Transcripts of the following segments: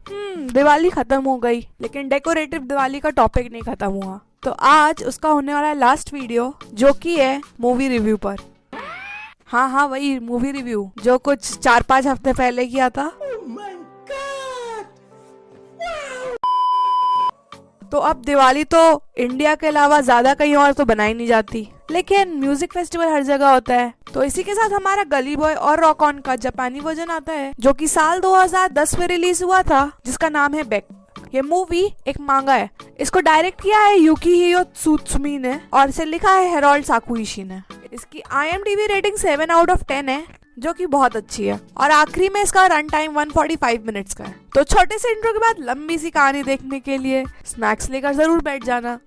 दिवाली खत्म हो गई, लेकिन डेकोरेटिव दिवाली का टॉपिक नहीं खत्म हुआ। तो आज उसका होने वाला है लास्ट वीडियो, जो कि है मूवी रिव्यू पर। हाँ हाँ, वही मूवी रिव्यू जो कुछ 4-5 हफ्ते पहले किया था। तो अब दिवाली तो इंडिया के अलावा ज्यादा कहीं और तो बनाई नहीं जाती, लेकिन म्यूजिक फेस्टिवल हर जगह होता है। तो इसी के साथ हमारा गली बॉय और रॉक ऑन का जापानी वर्जन आता है, जो कि साल 2010 में रिलीज हुआ था, जिसका नाम है बेक। ये मूवी एक मांगा है। इसको डायरेक्ट किया है यूकीहिरो त्सुत्सुमी ने और इसे लिखा है हेरोल्ड साकुइशी ने। इसकी IMDb रेटिंग 7/10 है, जो कि बहुत अच्छी है। और आखिरी में इसका रन टाइम 145 मिनट्स का है। तो छोटे से इंट्रो के बाद लंबी सी कहानी देखने के लिए स्नैक्स लेकर जरूर बैठ जाना।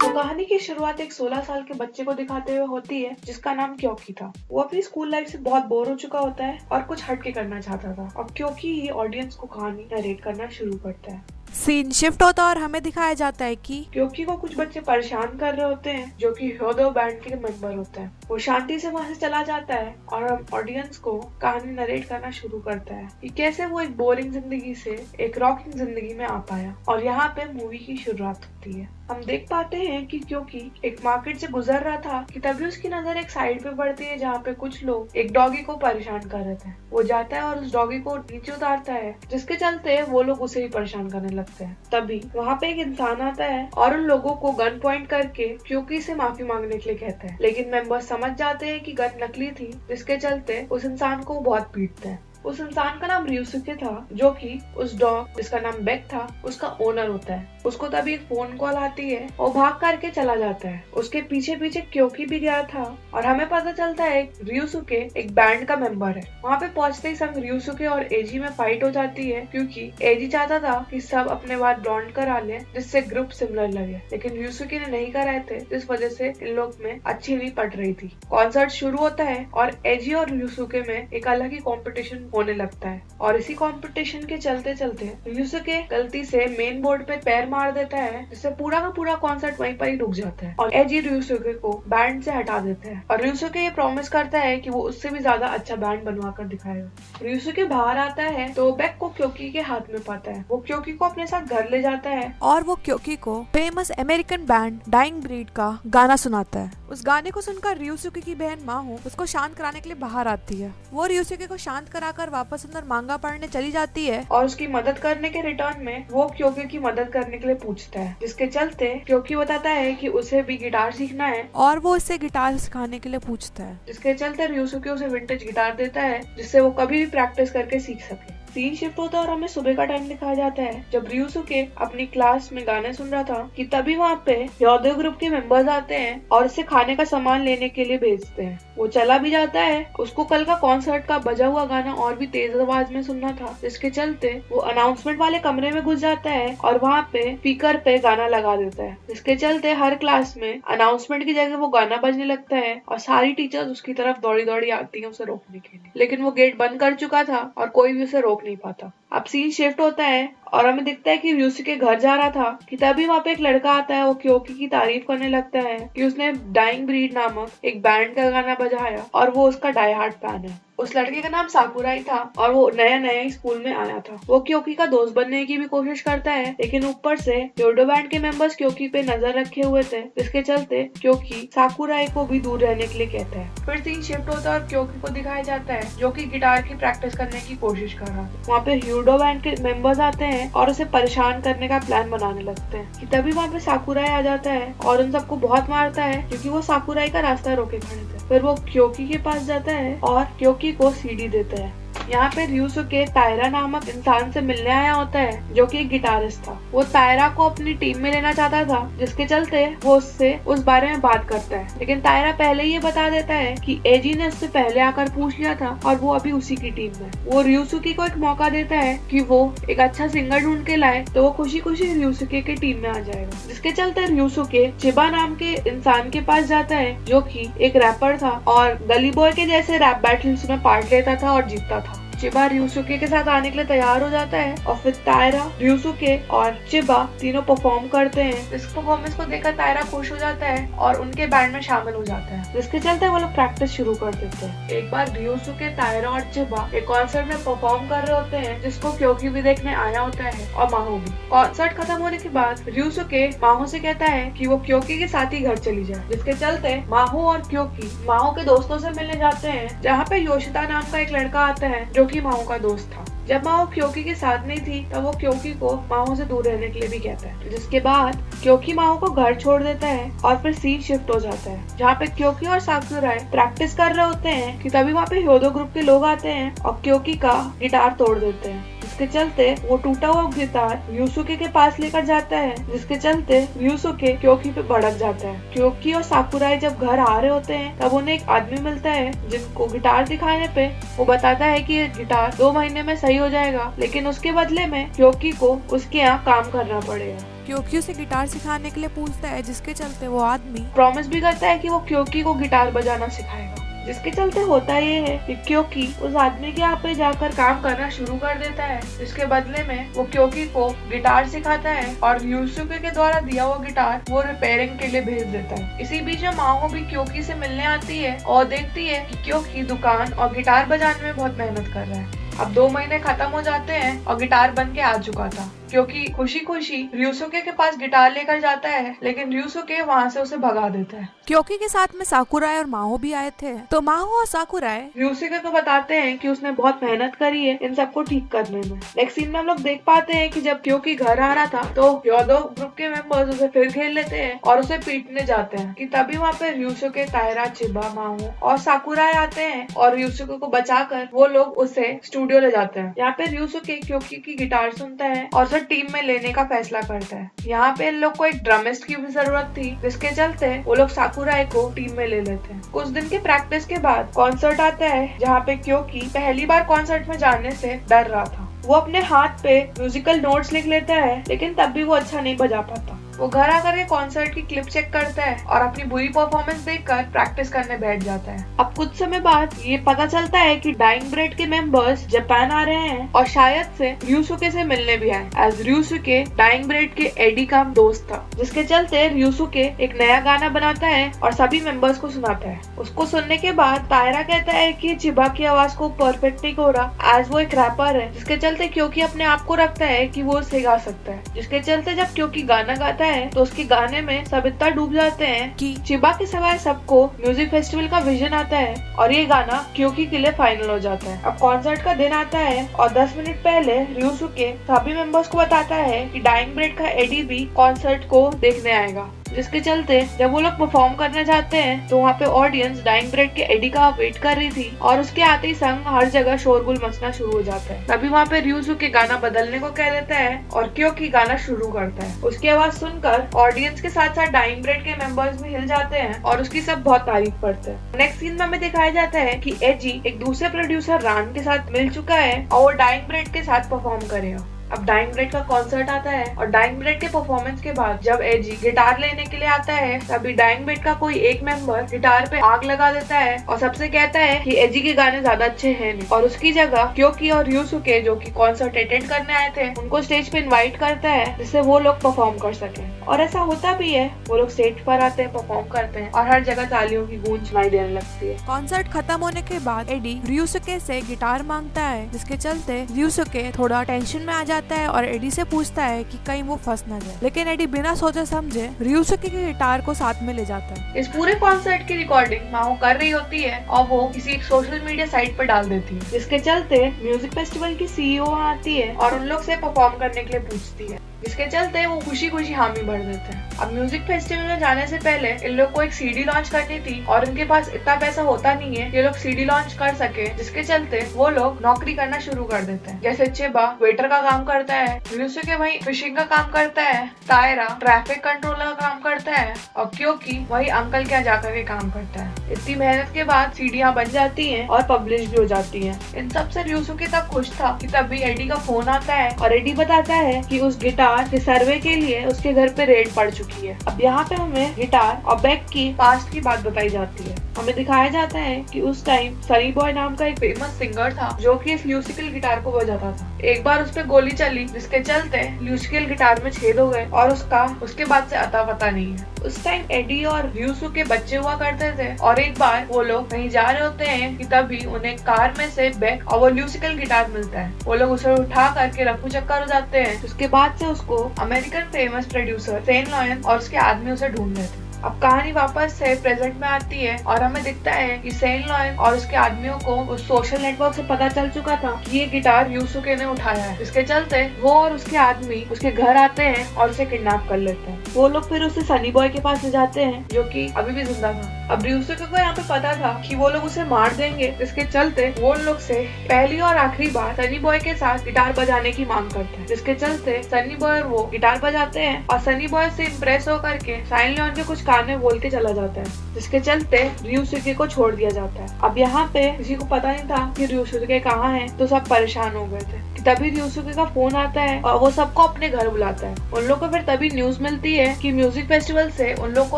कहानी की शुरुआत एक 16 साल के बच्चे को दिखाते हुए होती है, जिसका नाम क्योंकि था। वो अपनी स्कूल लाइफ से बहुत बोर हो चुका होता है और कुछ हटके करना चाहता था। अब क्योंकि ही ऑडियंस को कहानी नरेट करना शुरू करता है। सीन शिफ्ट होता है और हमें दिखाया जाता है कि क्योंकि को कुछ बच्चे परेशान कर रहे होते हैं, जो कि ह्योदो बैंड के मेंबर होते हैं। वो शांति से वहां से चला जाता है और हम ऑडियंस को कहानी नरेट करना शुरू करता है कि कैसे वो एक बोरिंग जिंदगी से एक रॉकिंग जिंदगी में आ पाया। और यहाँ पे मूवी की शुरुआत होती है। हम देख पाते हैं कि क्योंकि एक मार्केट से गुजर रहा था कि तभी उसकी नजर एक साइड पे पड़ती है, जहाँ पे कुछ लोग एक डॉगी को परेशान कर रहे थे। वो जाता है और उस डॉगी को नीचे उतारता है, जिसके चलते वो लोग उसे भी परेशान करने लगते हैं। तभी वहाँ पे एक इंसान आता है और उन लोगों को गन पॉइंट करके क्योंकि से माफी मांगने के लिए कहता है। लेकिन मेंबर्स समझ जाते हैं कि गन नकली थी, जिसके चलते उस इंसान को बहुत पीटते हैं। उस इंसान का नाम रियोसुके था, जो कि उस डॉग जिसका नाम बेक था उसका ओनर होता है। उसको तभी एक फोन कॉल आती है और भाग करके चला जाता है। उसके पीछे पीछे क्योंकि भी गया था और हमें पता चलता है रियोसुके एक बैंड का मेंबर है। वहाँ पे पहुंचते ही संग रियोसुके और एजी में फाइट हो जाती है, क्योंकि एजी चाहता था कि सब अपने बाल ब्लॉन्ड करा ले, जिससे ग्रुप सिमिलर लगे। लेकिन रियोसुके ने नहीं कराए थे, जिस वजह से इन लोग में अच्छी नहीं पड़ रही थी। कॉन्सर्ट शुरू होता है और एजी और रियोसुके में एक अलग ही कॉम्पिटिशन होने लगता है। और इसी कंपटीशन के चलते चलते रियोसुके गलती से मेन बोर्ड पे पैर मार देता है, जिससे पूरा का पूरा कॉन्सर्ट वहीं पर ही रुक जाता है और एजी रियोसुके को बैंड से हटा देता है। और रियोसुके ये प्रॉमिस करता है कि वो उससे भी ज्यादा अच्छा बैंड बनवा कर दिखाएगा। रियोसुके बाहर आता है तो बेक को क्योंकि के हाथ में पाता है। वो क्योंकि को अपने साथ घर ले जाता है और वो क्योंकि को famous American band Dying Breed का गाना सुनाता है। उस गाने को सुनकर रियोसुके की बहन माहो उसको शांत कराने के लिए बाहर आती है। वो रियोसुके को शांत कराकर वापस अंदर मांगा पढ़ने चली जाती है और उसकी मदद करने के रिटर्न में वो क्योंकि की मदद करने के लिए पूछता है, जिसके चलते क्योंकि बताता है कि उसे भी गिटार सीखना है और वो इससे गिटार सिखाने के लिए पूछता है, जिसके चलते रियोसुके उसे विंटेज गिटार देता है, जिससे वो कभी भी प्रैक्टिस करके सीख सके। सीन शिफ्ट होता है और हमें सुबह का टाइम दिखाया जाता है, जब रियोसुके अपनी क्लास में गाने सुन रहा था कि तभी वहाँ पे ह्योदो ग्रुप के मेंबर्स आते हैं और उसे खाने का सामान लेने के लिए भेजते हैं। वो चला भी जाता है। उसको कल का कॉन्सर्ट का बजा हुआ गाना और भी तेज आवाज में सुनना था, जिसके चलते वो अनाउंसमेंट वाले कमरे में घुस जाता है और वहाँ पे स्पीकर पे गाना लगा देता है, जिसके चलते हर क्लास में अनाउंसमेंट की जगह वो गाना बजने लगता है और सारी टीचर्स उसकी तरफ दौड़ी दौड़ी आती है उसे रोकने के लिए। लेकिन वो गेट बंद कर चुका था और कोई भी उसे रोक नहीं पाता। अब सीन शिफ्ट होता है और हमें दिखता है कि रियोसुके घर जा रहा था कि तभी वहाँ पे एक लड़का आता है। वो क्योंकि की तारीफ करने लगता है कि उसने डाइंग ब्रीड नामक एक बैंड का गाना बजाया और वो उसका डाई हार्ड फैन है। उस लड़के का नाम साकुराई था और वो नया नया ही स्कूल में आया था। वो क्योंकि का दोस्त बनने की भी कोशिश करता है, लेकिन ऊपर से ह्योदो बैंड के मेंबर्स क्योंकि पे नजर रखे हुए थे, जिसके चलते क्योंकि साकुराई को भी दूर रहने के लिए कहता है। फिर सीन शिफ्ट होता है और क्योंकि को दिखाया जाता है, जो कि गिटार की प्रैक्टिस करने की कोशिश कर रहा था। वहाँ पे ह्योदो बैंड के मेंबर्स आते हैं और उसे परेशान करने का प्लान बनाने लगते हैं कि तभी वहाँ पे साकुराई आ जाता है और उन सबको बहुत मारता है, क्योंकि वो साकुराई का रास्ता रोके खड़े थे। फिर वो क्योंकि के पास जाता है और क्योंकि को सीडी देता है। यहाँ पे रियोसुके तायरा नामक इंसान से मिलने आया होता है, जो कि एक गिटारिस्ट था। वो तायरा को अपनी टीम में लेना चाहता था, जिसके चलते वो उससे उस बारे में बात करता है। लेकिन तायरा पहले ये बता देता है कि एजी ने उससे पहले आकर पूछ लिया था और वो अभी उसी की टीम में। वो रियोसुके को एक मौका देता है कि वो एक अच्छा सिंगर ढूंढ के लाए, तो वो खुशी खुशी रियोसुके के टीम में आ जाएगा। जिसके चलते रियोसुके चिबा नाम के इंसान के पास जाता है, जो कि एक रैपर था और गली बॉय के जैसे रैप बैटल्स में पार्ट लेता था और जीतता था। चिबा ryusuke के साथ आने के लिए तैयार हो जाता है और फिर तायरा, ryusuke और चिबा तीनों परफॉर्म करते हैं। इस परफॉर्मेंस को देखकर तायरा खुश हो जाता है और उनके बैंड में शामिल हो जाता है, जिसके चलते वो लोग प्रैक्टिस शुरू कर देते हैं। एक बार ryusuke, तायरा और चिबा एक कॉन्सर्ट में परफॉर्म कर रहे होते हैं जिसको क्योकी भी देखने आया होता है और माहो भी। कॉन्सर्ट खत्म होने के बाद ryusuke माहो से कहता है कि वो क्योकी के साथ ही घर चली जाए, जिसके चलते माहो और क्योकी माहो के दोस्तों से मिलने जाते हैं, जहाँ पे योशिता नाम का एक लड़का आता है जो कि माहो का दोस्त था। जब माहो क्योकी के साथ नहीं थी तब वो क्योकी को माहो से दूर रहने के लिए भी कहता है, जिसके बाद क्योकी माहो को घर छोड़ देता है और फिर सीन शिफ्ट हो जाता है, जहाँ पे क्योकी और साकुराई प्रैक्टिस कर रहे होते हैं कि तभी वहाँ पे ह्योदो ग्रुप के लोग आते हैं और क्योकी का गिटार तोड़ देते हैं, जिसके चलते वो टूटा हुआ गिटार ryusuke के पास लेकर जाता है, जिसके चलते ryusuke क्योकी पे भड़क जाता है। क्योकी और साकुराई जब घर आ रहे होते हैं तब उन्हें एक आदमी मिलता है जिनको गिटार दिखाने पे वो बताता है कि ये गिटार 2 महीने में सही हो जाएगा, लेकिन उसके बदले में क्योकी को उसके यहाँ काम करना पड़ेगा। क्योकी उसे गिटार सिखाने के लिए पूछता है, जिसके चलते वो आदमी प्रॉमिस भी करता है कि वो क्योकी को गिटार बजाना सिखाएगा, जिसके चलते होता ये है कि क्योकी उस आदमी के यहाँ पे जाकर काम करना शुरू कर देता है, जिसके बदले में वो क्योकी को गिटार सिखाता है और ryusuke के द्वारा दिया हुआ गिटार वो रिपेयरिंग के लिए भेज देता है। इसी बीच में माहो भी क्योकी से मिलने आती है और देखती है कि क्योकी दुकान और गिटार बजाने में बहुत मेहनत कर रहा है। अब 2 महीने खत्म हो जाते हैं और गिटार बन के आ चुका था, क्योंकि खुशी खुशी ryusuke के पास गिटार लेकर जाता है, लेकिन ryusuke वहाँ से उसे भगा देता है। क्योकी के साथ में साकुराई और माहो भी आए थे, तो माहो और साकुराई ryusuke को बताते हैं कि उसने बहुत मेहनत करी है इन सबको ठीक करने में। नेक्स्ट सीन में हम लोग देख पाते हैं कि जब क्योकी घर आ रहा था तो ह्योदो ग्रुप के मेंबर्स उसे फिर घेर लेते हैं और उसे पीटने जाते हैं, कि तभी वहाँ पे ryusuke, तायरा, चिबा, माहो और साकुराई आते हैं और ryusuke को बचाकर वो लोग उसे स्टूडियो ले जाते हैं। यहाँ पे ryusuke क्योकी की गिटार सुनता है और उसे टीम में लेने का फैसला करता है। यहाँ पे इन लोग को एक ड्रमिस्ट की भी जरूरत थी, जिसके चलते वो लोग साकुराई को टीम में ले लेते हैं। कुछ दिन के प्रैक्टिस के बाद कॉन्सर्ट आता है, जहाँ पे क्योकी पहली बार कॉन्सर्ट में जाने से डर रहा था। वो अपने हाथ पे म्यूजिकल नोट्स लिख लेता है, लेकिन तब भी वो अच्छा नहीं बजा पाता। वो घर आकर के कॉन्सर्ट की क्लिप चेक करता है और अपनी बुरी परफॉर्मेंस देखकर प्रैक्टिस करने बैठ जाता है। अब कुछ समय बाद ये पता चलता है कि डाइंग ब्रेड के मेंबर्स जापान आ रहे हैं और शायद से ryusuke से मिलने भी आए, एज ryusuke डाइंग ब्रेड के एडी का दोस्त था, जिसके चलते ryusuke एक नया गाना बनाता है और सभी मेंबर्स को सुनाता है। उसको सुनने के बाद तायरा कहता है कि चिबा की आवाज को परफेक्ट नहीं हो रहा, एज वो एक रैपर है, जिसके चलते क्योकी अपने आप को रखता है कि वो उसे गा सकता है। जिसके चलते जब क्योकी गाना गाता है तो उसके गाने में सब इतना डूब जाते हैं कि चिबा के सिवाय सबको म्यूजिक फेस्टिवल का विजन आता है और ये गाना क्योकी के लिए फाइनल हो जाता है। अब कॉन्सर्ट का दिन आता है और 10 मिनट पहले ryusuke सभी मेंबर्स को बताता है कि डाइंग ब्रेड का एडी भी कॉन्सर्ट को देखने आएगा, जिसके चलते जब वो लोग परफॉर्म करने जाते हैं तो वहाँ पे ऑडियंस डाइंग ब्रेड के एडी का वेट कर रही थी और उसके आते ही संग हर जगह शोरगुल मचना शुरू हो जाता है। तभी वहाँ पे ryusuke गाना बदलने को कह देता है और क्योकी गाना शुरू करता है। उसकी आवाज सुनकर ऑडियंस के साथ साथ डाइंग ब्रेड के मेंबर्स भी हिल जाते हैं और उसकी सब बहुत तारीफ करते हैं। नेक्स्ट सीन में हमें दिखाया जाता है कि एजी एक दूसरे प्रोड्यूसर रान के साथ मिल चुका है और वो डाइंग ब्रेड के साथ परफॉर्म करेगा। अब डाइंग ब्रेड का कॉन्सर्ट आता है और डाइंग ब्रेड के परफॉर्मेंस के बाद जब एजी गिटार लेने के लिए आता है तभी डाइंग ब्रेड का कोई एक मेंबर गिटार पे आग लगा देता है और सबसे कहता है कि एजी के गाने ज्यादा अच्छे हैं नहीं, और उसकी जगह क्योकी और ryusuke जो कि कॉन्सर्ट अटेंड करने आए थे उनको स्टेज पे इनवाइट करता है, जिससे वो लोग परफॉर्म कर सके। और ऐसा होता भी है, वो लोग स्टेज पर आते हैं, परफॉर्म करते हैं और हर जगह तालियों की गूंज सुनाई देने लगती है। कॉन्सर्ट खत्म होने के बाद एडी ryusuke से गिटार मांगता है, जिसके चलते ryusuke थोड़ा टेंशन में आ जाता है और एडी से पूछता है कि कहीं वो फंस न जाए, लेकिन एडी बिना सोचे समझे ryusuke के गिटार को साथ में ले जाता है। इस पूरे कॉन्सर्ट की रिकॉर्डिंग माहो कर रही होती है और वो किसी एक सोशल मीडिया साइट पर डाल देती है, जिसके चलते म्यूजिक फेस्टिवल की सीईओ आती है और उन लोग से परफॉर्म करने के लिए पूछती है, जिसके चलते वो खुशी खुशी हामी भर देते हैं। अब म्यूजिक फेस्टिवल में जाने से पहले इन लोग को एक सीडी लॉन्च करनी थी और इनके पास इतना पैसा होता नहीं है ये लोग सीडी लॉन्च कर सके, जिसके चलते वो लोग नौकरी करना शुरू कर देते हैं। जैसे चिबा वेटर का काम करता है, ryusuke वही फिशिंग का काम करता है, तायरा ट्रैफिक कंट्रोलर का काम करता है और क्योकी वही अंकल के यहाँ जाकर के काम करता है। इतनी मेहनत के बाद सीडियाँ बन जाती हैं और पब्लिश भी हो जाती हैं। इन सब से ryusuke तक खुश था कि तभी एडी का फोन आता है और एडी बताता है कि उस गिटार गिटार के सर्वे के लिए उसके घर पे रेड पड़ चुकी है। अब यहाँ पे हमें गिटार और बेक की पास्ट की बात बताई जाती है। हमें दिखाया जाता है कि उस टाइम सनी बॉय नाम का एक फेमस सिंगर था जो कि इस म्यूजिकल गिटार को बजाता था। एक बार उस पे गोली चली जिसके चलते म्यूजिकल गिटार में छेद हो गए और उसके बाद से अता पता नहीं है। उस टाइम एडी और र्यूसु के बच्चे हुआ करते थे और एक बार वो लोग कहीं जा रहे होते हैं कि तभी उन्हें कार में से बेक और वो म्यूजिकल गिटार मिलता है। वो लोग उसे उठा करके रफू चक्कर हो जाते हैं। उसके बाद से उसको American famous producer Sen lion और उसके आदमी उसे ढूंढ लेते हैं। अब कहानी वापस से प्रेजेंट में आती है और हमें दिखता है कि सेन लॉयन और उसके आदमियों को उस सोशल नेटवर्क से पता चल चुका था कि ये गिटार यूसुके ने उठाया है। इसके चलते वो और उसके आदमी उसके घर आते हैं और उसे किडनैप कर लेते हैं। वो लोग फिर उसे सनी बॉय के पास ले जाते हैं जो कि अभी भी जिंदा था। अब यूसुके को यहाँ पे पता था कि वो लोग उसे मार देंगे, जिसके चलते वो लोग से पहली और आखिरी बार सनी बॉय के साथ गिटार बजाने की मांग करते हैं। जिसके चलते सनी बॉय और वो गिटार बजाते हैं और सनी बॉय से इम्प्रेस होकर के सेन लॉयन के कुछ गाने बोल के चला जाता है, जिसके चलते र्यूसुके को छोड़ दिया जाता है। अब यहाँ पे किसी को पता नहीं था कि र्यूसुके कहाँ है, तो सब परेशान हो गए थे। तभी र्यूसुके का फोन आता है और वो सबको अपने घर बुलाता है। उन लोग को फिर तभी न्यूज मिलती है कि म्यूजिक फेस्टिवल से उन लोग को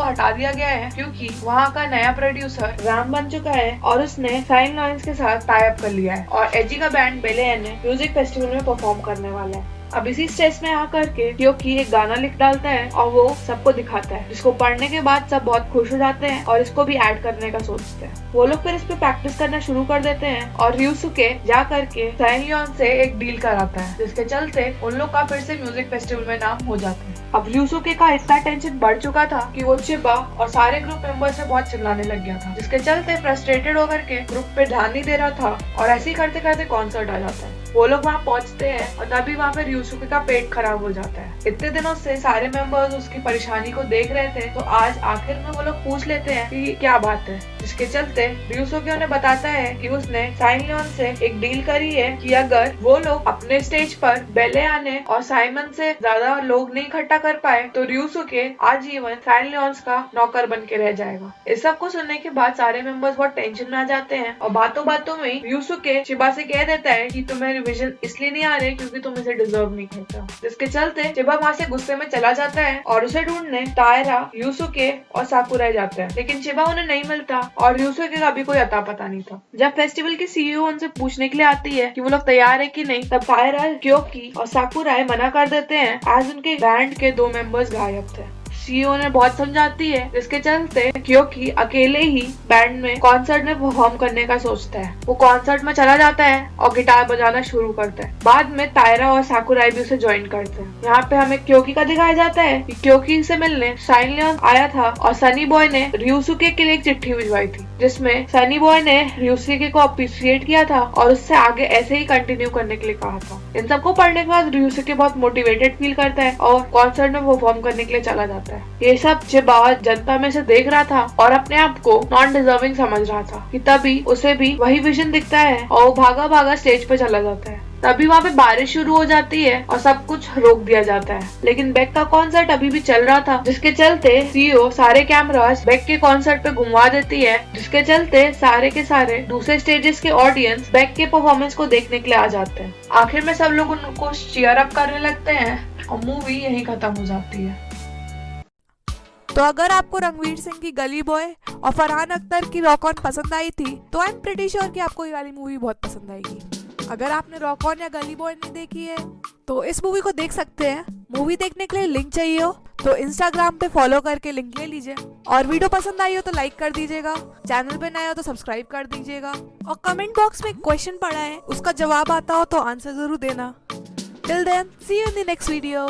हटा दिया गया है क्योंकि वहाँ का नया प्रोड्यूसर राम बन चुका है और उसने सेन लॉयंस के साथ टाई अप कर लिया है और एजी का बैंड बेले एने म्यूजिक फेस्टिवल में परफॉर्म करने वाला है। अब इसी स्टेज में आकर के क्योंकि एक गाना लिख डालता है और वो सबको दिखाता है, जिसको पढ़ने के बाद सब बहुत खुश हो जाते हैं और इसको भी ऐड करने का सोचते हैं। वो लोग फिर इस पे प्रैक्टिस करना शुरू कर देते हैं और र्यूसुके जा करके सेन लॉयन से एक डील कराता है, जिसके चलते उन लोग का फिर से म्यूजिक फेस्टिवल में नाम हो जाता है। अब र्यूसुके का इतना टेंशन बढ़ चुका था कि वो चिबा और सारे ग्रुप मेंबर से बहुत चिल्लाने लग गया था, जिसके चलते फ्रस्ट्रेटेड होकर के ग्रुप पे ध्यान नहीं दे रहा था और ऐसे ही करते करते कॉन्सर्ट आ जाता है। वो लोग वहाँ पहुँचते हैं और तभी वहाँ पे र्यूसुके का पेट खराब हो जाता है। इतने दिनों से सारे मेंबर्स उसकी परेशानी को देख रहे थे, तो आज आखिर में वो लोग पूछ लेते हैं कि क्या बात है, जिसके चलते र्यूसुके उन्हें बताता है कि उसने सेन लॉयन से एक डील करी है कि अगर वो लोग अपने स्टेज पर बेले आने और साइमन से ज्यादा लोग नहीं इकट्ठा कर पाए तो र्यूसुके आजीवन सेन लॉयन का नौकर बन के रह जाएगा। इस सब को सुनने के बाद सारे मेंबर्स बहुत टेंशन में आ जाते हैं और बातों बातों में र्यूसुके चिबा से कह देता है कि तुम्हें रिविजन इसलिए नहीं आ रहे क्योंकि तुम इसे डिजर्व नहीं करता, जिसके चलते चिबा वहाँ से गुस्से में चला जाता है और उसे ढूंढने तायरा, यूसुके और साकुराई जाते हैं, लेकिन चिबा उन्हें नहीं मिलता और यूसुके का भी कोई अता पता नहीं था। जब फेस्टिवल की सीईओ उनसे पूछने के लिए आती है कि वो लोग तैयार है कि नहीं, तब तायरा, क्योकी और साकुराई मना कर देते हैं आज उनके बैंड के 2 मेंबर्स गायब थे। सीईओ ने बहुत समझाती है, जिसके चलते क्योंकि अकेले ही बैंड में कॉन्सर्ट में परफॉर्म करने का सोचता है। वो कॉन्सर्ट में चला जाता है और गिटार बजाना शुरू करता है। बाद में तायरा और साकुराई भी उसे ज्वाइन करते हैं। यहाँ पे हमें क्योकी का दिखाया जाता है कि क्योकी से मिलने सेन लॉयन आया था और सनी बॉय ने र्यूसुके के लिए एक चिट्ठी भिजवाई थी, जिसमें सनी बॉय ने र्यूसुके को अप्रिशिएट किया था और उससे आगे ऐसे ही कंटिन्यू करने के लिए कहा था। इन सबको पढ़ने के बाद र्यूसुके बहुत मोटिवेटेड फील करता है और कॉन्सर्ट में परफॉर्म करने के लिए चला जाता है। ये सब चिबा जनता में से देख रहा था और अपने आप को नॉन डिजर्विंग समझ रहा था कि तभी उसे भी वही विजन दिखता है और वो भागा भागा स्टेज पे चला जाता है। तभी वहाँ पे बारिश शुरू हो जाती है और सब कुछ रोक दिया जाता है, लेकिन बेक का कॉन्सर्ट अभी भी चल रहा था, जिसके चलते सीईओ सारे कैमरास बेक के कॉन्सर्ट पे घुमा देती है, जिसके चलते सारे के सारे दूसरे स्टेजेस के ऑडियंस बेक के परफॉर्मेंस को देखने के लिए आ जाते हैं। आखिर में सब लोग उनको चीयर अप करने लगते हैं और मूवी यहीं खत्म हो जाती है। तो अगर आपको रणवीर सिंह की गली बॉय और फरहान अख्तर की रॉक ऑन पसंद आई थी तो आई एम प्रीटी श्योर कि आपको ये वाली मूवी बहुत पसंद आएगी। अगर आपने रॉक ऑन या गली बॉय नहीं देखी है तो इस मूवी को देख सकते हैं। मूवी देखने के लिए लिंक चाहिए हो तो इंस्टाग्राम पे फॉलो करके लिंक ले लीजिए, और वीडियो पसंद आई हो तो लाइक कर दीजिएगा, चैनल पे नया हो तो सब्सक्राइब कर दीजिएगा, और कमेंट बॉक्स में क्वेश्चन पड़ा है उसका जवाब आता हो तो आंसर जरूर देना। Till then see you in the next video.